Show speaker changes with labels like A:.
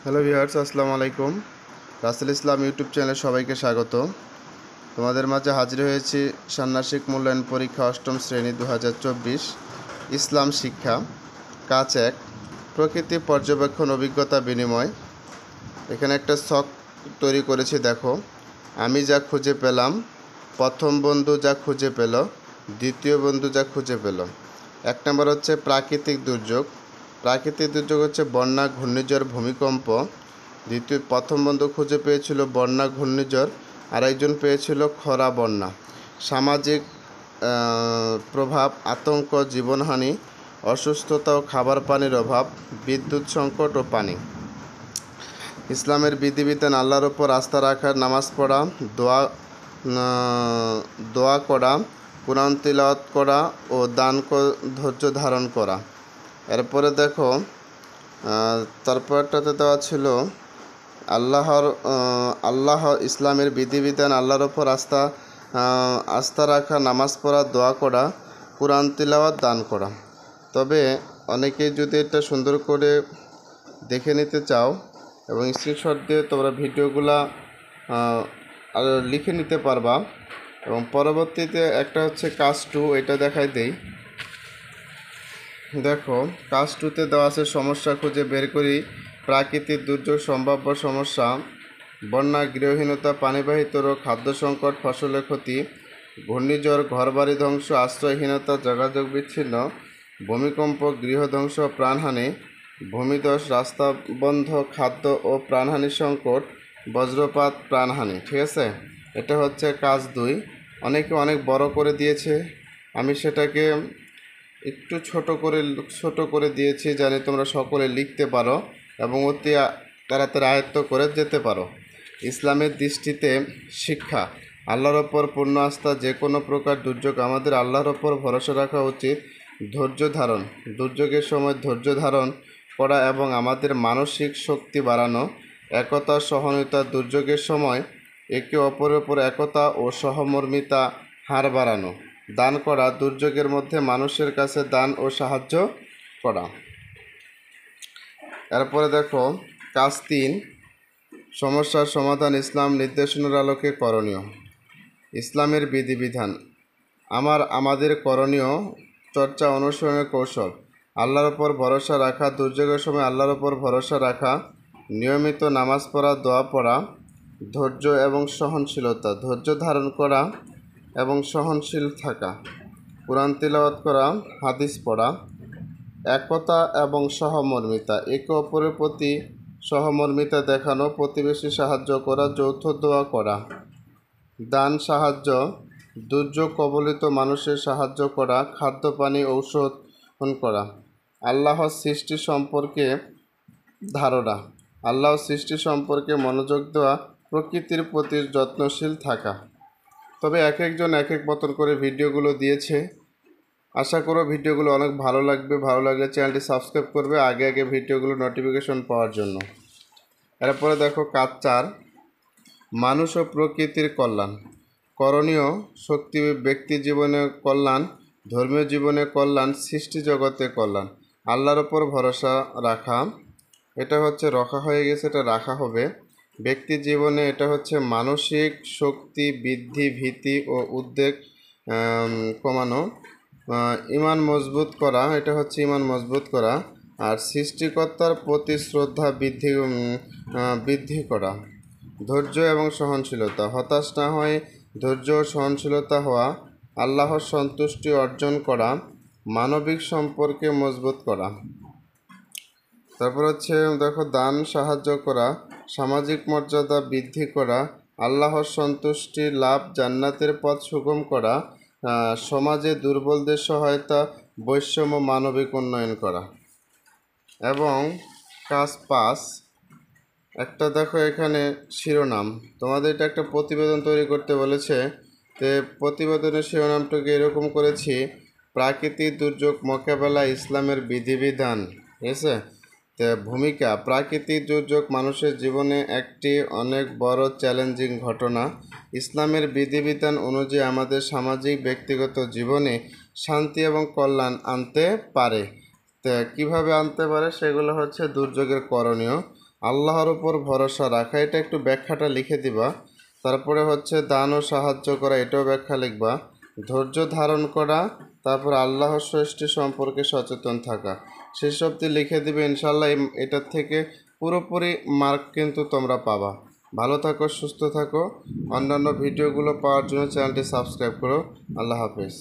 A: Hello viewers, আসসালামু আলাইকুম। রাসেল ইসলাম YouTube চ্যানেলে সবাইকে স্বাগত। তোমাদের মাঝে হাজির হয়েছি ষান্মাসিক মূল্যায়ন পরীক্ষা অষ্টম শ্রেণী 2024 ইসলাম শিক্ষা কাজ 1 প্রকৃতি পর্যবেক্ষণ অভিজ্ঞতা বিনিময়। এখানে একটা ছক তৈরি করেছি, দেখো। আমি যা খুঁজে পেলাম, প্রথম বন্ধু যা খুঁজে পেল, দ্বিতীয় বন্ধু যা খুঁজে পেল। 1 নম্বর হচ্ছে প্রাকৃতিক দুর্যোগ। প্রাকৃতিক দুর্যোগ হচ্ছে বন্যা, ঘূর্ণিঝড়, ভূমিকম্প। প্রথম বন্ধু খুঁজে পেয়েছিল বন্যা, ঘূর্ণিঝড়, আর একজন পেয়েছিল খরা, বন্যা। সামাজিক প্রভাব, আতঙ্ক, জীবনহানি, অসুস্থতা ও খাবার পানির অভাব, বিদ্যুৎ সংকট ও পানি। ইসলামের বিধিবিধান: আল্লাহর ওপর আস্থা রাখা, নামাজ পড়া, দোয়া করা, কুরআন তিলাওয়াত করা ও ধৈর্য ধারণ করা। এরপরে দেখো, তারপরটাতে দেওয়া ছিল আল্লাহ ইসলামের বিধিবিধান: আল্লাহর ওপর আস্থা রাখা, নামাজ পড়া, দোয়া করা, কুরআন তিলাওয়াত, দান করা। তবে অনেকেই যদি এটা সুন্দর করে দেখে নিতে চাও এবং স্ক্রিনশট দিয়ে তোমরা ভিডিওগুলা লিখে নিতে পারবা। এবং পরবর্তীতে একটা হচ্ছে কাজ 2, এটা দেখাই দেই। দেখো, কাজ 2তে দেওয়া আছে সমস্যা খুঁজে বের করি। প্রাকৃতিক দুর্যোগ, সম্ভাব্য সমস্যা: বন্যা, গৃহহীনতা, পানিবাহিত রোগ, খাদ্য সংকট, ফসলের ক্ষতি, ঘূর্ণিঝড়, ঘরবাড়ি ধ্বংস, আশ্রয়হীনতা, যোগাযোগ বিচ্ছিন্ন, ভূমিকম্প, গৃহধ্বংস, প্রাণহানি, ভূমিধস, রাস্তা বন্ধ, খাদ্য ও প্রাণহানি সংকট, বজ্রপাত, প্রাণহানি। ঠিক আছে, এটা হচ্ছে কাজ 2। অনেকে অনেক বড় করে দিয়েছে, আমি সেটাকে একটু ছোট করে দিয়েছি, জানি তোমরা সকলে লিখতে পারো এবং অতি তাড়াতাড়ি আয়ত্ত করে যেতে পারো। ইসলামের দৃষ্টিতে শিক্ষা: আল্লাহর ওপর পূর্ণ আস্থা। যে কোনো প্রকার দুর্যোগ আমাদের আল্লাহর ওপর ভরসা রাখা উচিত। ধৈর্য ধারণ: দুর্যোগের সময় ধৈর্য ধারণ করা এবং আমাদের মানসিক শক্তি বাড়ানো। একতা, সহনতা: দুর্যোগের সময় একে অপরের ওপর একতা ও সহমর্মিতা হার বাড়ানো। দান করা: দুর্যোগের মধ্যে মানুষের কাছে দান ও সাহায্য করা। এরপরে দেখো, কাজ 3, সমস্যার সমাধান। ইসলাম নির্দেশনার আলোকে করণীয়। ইসলামের বিধিবিধান: আমাদের করণীয় চর্চা, অনুসরণের কৌশল: আল্লাহর ওপর ভরসা রাখা, দুর্যোগের সময় আল্লাহর ওপর ভরসা রাখা, নিয়মিত নামাজ পড়া, দোয়া পড়া, ধৈর্য এবং সহনশীলতা, ধৈর্য ধারণ করা এবং সহনশীল থাকা, কুরআন তিলাওয়াত করা, হাদিস পড়া, একতা এবং সহমর্মিতা, একে অপরের প্রতি সহমর্মিতা দেখানো, প্রতিবেশী সাহায্য করা, যৌথ দোয়া করা, দান, সাহায্য, দুর্যোগ কবলিত মানুষের সাহায্য করা, খাদ্য পানি ঔষধ করা। আল্লাহর সৃষ্টি সম্পর্কে ধারণা: আল্লাহর সৃষ্টি সম্পর্কে মনোযোগ দেওয়া, প্রকৃতির প্রতি যত্নশীল থাকা। তবে এক একজন এক এক মতন করে ভিডিওগুলো দিয়েছে। আশা করো ভিডিওগুলো অনেক ভালো লাগবে। ভালো লাগলে চ্যানেলটি সাবস্ক্রাইব করবে আগে আগে ভিডিওগুলো নোটিফিকেশন পাওয়ার জন্য। এরপরে দেখো, কাজ 4, মানুষ ও প্রকৃতির কল্যাণ। করণীয়: শক্তি, ব্যক্তি জীবনে কল্যাণ, ধর্মীয় জীবনে কল্যাণ, সৃষ্টি জগতে কল্যাণ। আল্লাহর ওপর ভরসা রাখা, এটা হচ্ছে রখা হয়ে গেছে, এটা রাখা হবে। ব্যক্তি জীবনে এটা হচ্ছে মানসিক শক্তি বৃদ্ধি, ভীতি ও উদ্বেগ কমানো, ঈমান মজবুত করা, এটা হচ্ছে ঈমান মজবুত করা। আর সৃষ্টিকর্তার প্রতি শ্রদ্ধা বৃদ্ধি করা। ধৈর্য এবং সহনশীলতা: হতাশ না হয়ে ধৈর্য ও সহনশীলতা হওয়া, আল্লাহর সন্তুষ্টি অর্জন করা, মানবিক সম্পর্কে মজবুত করা। তারপর হচ্ছে দেখো, দান, সাহায্য করা, সামাজিক মর্যাদা বৃদ্ধি করা, আল্লাহর সন্তুষ্টি লাভ, জান্নাতের পথ সুগম করা, সমাজে দুর্বলদের সহায়তা, বৈষম্য, মানবিক উন্নয়ন করা। এবং কাজ 5, একটা দেখো এখানে শিরোনাম, তোমাদের এটা একটা প্রতিবেদন তৈরি করতে বলেছে। তো প্রতিবেদনের শিরোনামটাকে এরকম করেছি: প্রাকৃতিক দুর্যোগ মোকাবেলা ইসলামের বিধিবিধান। ঠিক আছে, তো ভূমিকা: প্রাকৃতিক দুর্যোগ মানুষের জীবনে একটি অনেক বড় চ্যালেঞ্জিং ঘটনা। ইসলামের বিধিবিধান অনুযায়ী আমাদের সামাজিক ব্যক্তিগত জীবনে শান্তি এবং কল্যাণ আনতে পারে। তো কীভাবে আনতে পারে সেগুলো হচ্ছে দুর্যোগের করণীয়: আল্লাহর উপর ভরসা রাখা, এটা একটু ব্যাখ্যাটা লিখে দিবা। তারপরে হচ্ছে দান ও সাহায্য করা, এটাও ব্যাখ্যা লিখবা। ধৈর্য ধারণ করা, তারপর আল্লাহর সৃষ্টি সম্পর্কে সচেতন থাকা, সেসবটি লিখে দিবে। ইনশাল্লাহ এটার থেকে পুরোপুরি মার্ক কিন্তু তোমরা পাবা। ভালো থাকো, সুস্থ থাকো। অন্যান্য ভিডিওগুলো পাওয়ার জন্য চ্যানেলটি সাবস্ক্রাইব করো। আল্লাহ হাফেজ।